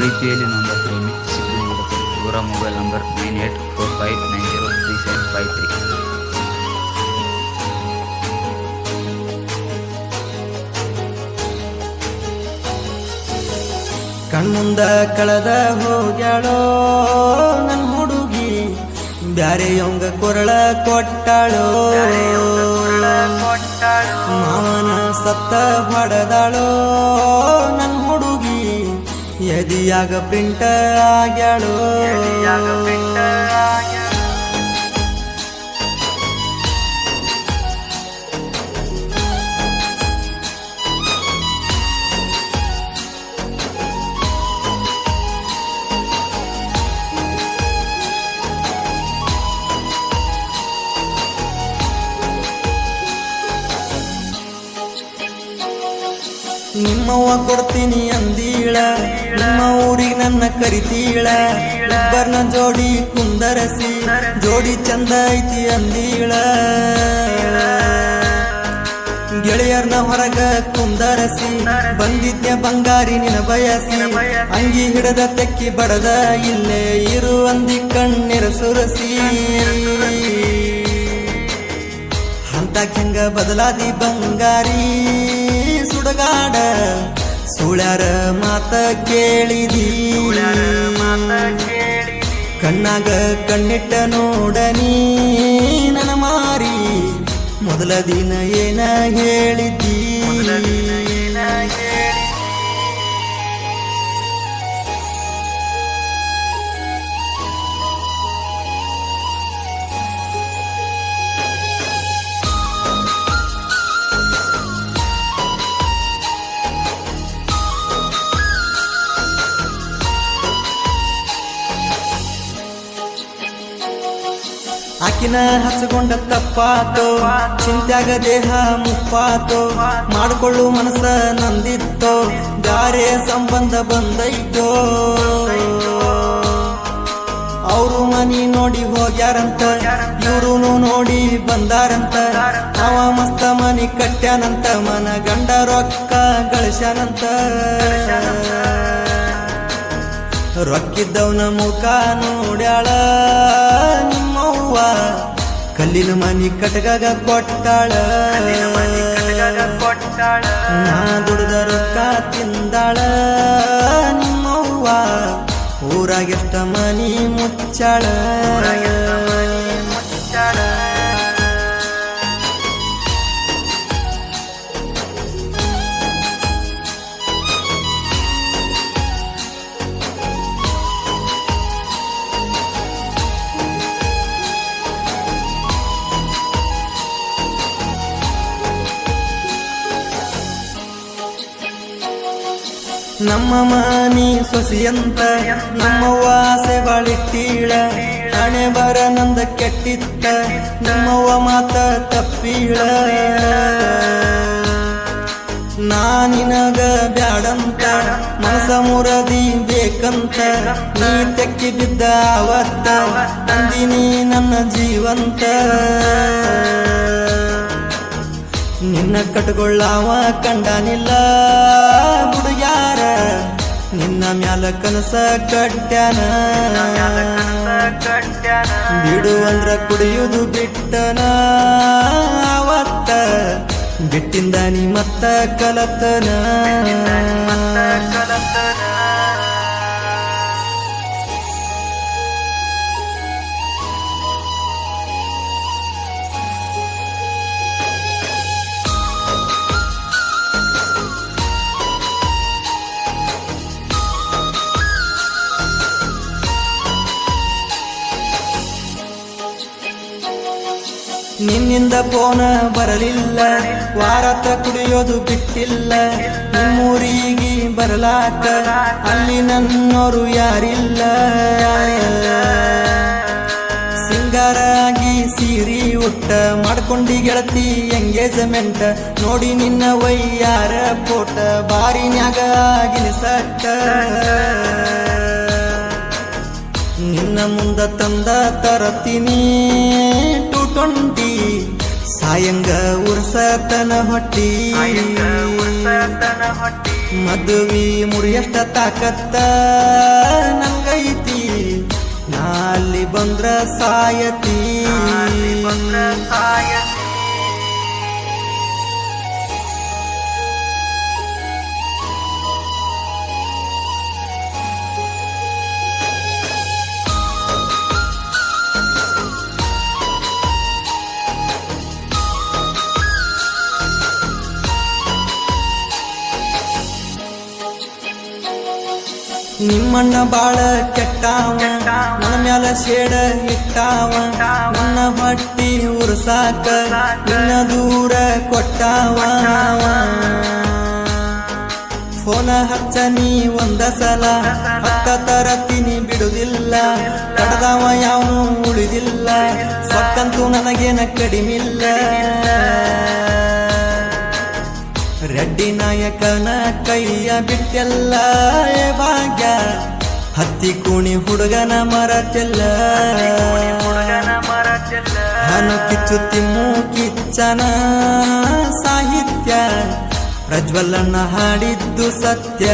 ಪ್ರೀತಿಯಲ್ಲಿ ನೊಂದ ಪ್ರೇಮಿ ಸಿದ್ದು ಇವರ ಮೊಬೈಲ್ ನಂಬರ್ 9845903753. ಕಣ್ಮುಂದ ಕಳೆದ ಹೋಗ್ಯಾಳೋ ನನ್ ಹುಡುಗಿ, ಬ್ಯಾರೆಯವಂಗ ಕೊರಳ ಕೊಟ್ಟಾಳೋ, ಮಾವನ ಸತ್ತ ಹೊಡೆದಾಳೋ ನನ್ ಹುಡುಗಿ, ಎದಿಯಾಗ ಪ್ರಿಂಟ ಆಗ್ಯಾಳೋ. ನಿಮ್ಮವ್ವ ಕೊಡ್ತೀನಿ ಅಂದೀಳ, ನಿಮ್ಮ ಊರಿಗೆ ನನ್ನ ಕರಿತೀಳ, ಇಬ್ಬರನ್ನ ಜೋಡಿ ಕುಂದರಸಿ ಜೋಡಿ ಚಂದ ಐತಿ ಅಂದೀಳ. ಗೆಳೆಯರ್ನ ಹೊರಗ ಕುಂದರಸಿ ಬಂದಿದ್ದೆ ಬಂಗಾರಿ ನಿನ ಬಯಸಿ, ಅಂಗಿ ಹಿಡದ ತೆಕ್ಕಿ ಬಡದ ಇಲ್ಲೇ ಇರು ಅಂದಿ ಕಣ್ಣಿರ ಸುರಸಿ. ಅಂತ ಹೆಂಗ ಬದಲಾದಿ ಬಂಗಾರಿ ಸುಡಗಾಡ, ಸುಳ್ಯಾರ ಮಾತ ಕೇಳಿದಿ, ಕಣ್ಣಾಗ ಕಣ್ಣಿಟ್ಟ ನೋಡನಿ ನನ್ನ ಮಾರಿ, ಮೊದಲ ದಿನ ಏನ ಹೇಳಿದ್ದಿ. ಆಕಿನ ಹಚ್ಚಕೊಂಡ ತಪ್ಪಾತೋ, ಚಿಂತ್ಯಾಗ ದೇಹ ಮುಪ್ಪಾತೋ, ಮಾಡಿಕೊಳ್ಳು ಮನಸ್ಸ ನಂದಿತ್ತೋ, ಬ್ಯಾರೆ ಸಂಬಂಧ ಬಂದೈತೋ. ಅವರು ಮನಿ ನೋಡಿ ಹೋಗ್ಯಾರಂತ, ಇವ್ರು ನೋಡಿ ಬಂದಾರಂತ, ಅವ ಮಸ್ತ ಮನಿ ಕಟ್ಟ್ಯಾನಂತ, ಮನ ಗಂಡ ರೊಕ್ಕ ಗಳಿಸ್ಯಾನಂತ. ರೊಕ್ಕಿದ್ದವನ ಮುಖ ನೋಡ್ಯಾಳ ನಿಮ್ಮವ್ವ, ಕಲ್ಲಿನ ಮನಿ ಕಟಗಾಗ ಕೊಟ್ಟಾಳ, ನಾ ದುಡ್ದ ರೊಕ್ಕ ತಿಂದಾಳ ನಿಮ್ಮವ್ವ, ಊರಾಗೆಷ್ಟ ಮನಿ ಮುಚ್ಚಾಳ. ನಮ್ಮ ಮನಿ ಸೊಸಿಯಂತ ನಮ್ಮವ್ವ ಆಸೆ ಬಾಳಿಟ್ಟೀಳ, ಹಣೆ ಬರ ನಂದ ಕೆಟ್ಟಿತ್ತ ನಮ್ಮವ್ವ ಮಾತ ತಪ್ಪೀಳ. ನಾನಿನಗ ಬ್ಯಾಡಂತ ಮನಸ ಮುರದಿ ಬೇಕಂತ, ನೀ ತೆಕ್ಕಿ ಬಿದ್ದ ಅವತ್ತ ಅಂದಿನಿ ನನ್ನ ಜೀವಂತ. ನಿನ್ನ ಕಟ್ಕೊಳ್ಳಾವ ಕಂಡಾನಿಲ್ಲ ಹುಡುಗ್ಯಾರ, ನಿನ್ನ ಮ್ಯಾಲ ಕನಸ ಕಟ್ಟ್ಯಾನ, ಬಿಡು ಅಂದ್ರ ಕುಡಿಯುವುದು ಬಿಟ್ಟನ ಅವತ್ತ, ಬಿಟ್ಟಿಂದ ನೀ ಮತ್ತ ಕಲತನ. ನಿನ್ನಿಂದ ಫೋನ ಬರಲಿಲ್ಲ, ವಾರತ ಕುಡಿಯೋದು ಬಿಟ್ಟಿಲ್ಲ, ನಿಮ್ಮೂರಿಗೆ ಬರಲಾಕ ಅಲ್ಲಿ ನನ್ನೋರು ಯಾರಿಲ್ಲ. ಸಿಂಗಾರಾಗಿ ಸೀರಿ ಉಟ್ಟ ಮಾಡ್ಕೊಂಡಿ ಗೆಳತಿ ಎಂಗೇಜ್ಮೆಂಟ್, ನೋಡಿ ನಿನ್ನ ವಯ್ಯಾರ ಫೋಟ ಬಾರಿನ್ಯಾಗ ಗಿನಿಸಟ್ಟ. ನಿನ್ನ ಮುಂದ ತಂದ ತರತೀನಿ 220, ಸಾಯಂಗ ಉರ್ಸತನ ಹೊಟ್ಟಿ. ಮದುವಿ ಮುರಿಯಷ್ಟ ತಾಕತ್ತ ನಂಗೈತಿ ನಾ ಅಲ್ಲಿ ಬಂದ್ರ ಸಾಯತಿ ನಿಮ್ಮಣ್ಣ ಬಾಳ ಕೆಟ್ಟಾವ ನನ್ನ ಮ್ಯಾಲ ಶೇಡ ಇಟ್ಟಾವ ನನ್ನ ಹೊಟ್ಟಿ ಉರ್ಸಾಕ ನಿನ್ನ ದೂರ ಕೊಟ್ಟಾವ ಫೋನ ಹಚ್ಚ ನೀ ಒಂದ ಸಲ ಹತ್ತ ತರತೀನಿ ಬಿಡುದಿಲ್ಲ ಕಡದವ ಯಾವನು ಉಳಿದಿಲ್ಲ ಸಕ್ಕಂತೂ ನನಗೇನ ಕಡಿಮಿಲ್ಲ ರೆಡ್ಡಿ ನಾಯಕನ ಕೈಯ ಬಿಟ್ಟೆಲ್ಲ ಭಾಗ್ಯ ಹತ್ತಿ ಕುಣಿ ಹುಡುಗನ ಮರತೆಲ್ಲ ಹನು ಕಿಚ್ಚು ತಿಮ್ಮು ಕಿಚ್ಚನ ಸಾಹಿತ್ಯ ಪ್ರಜ್ವಲನ ಹಾಡಿದ್ದು ಸತ್ಯ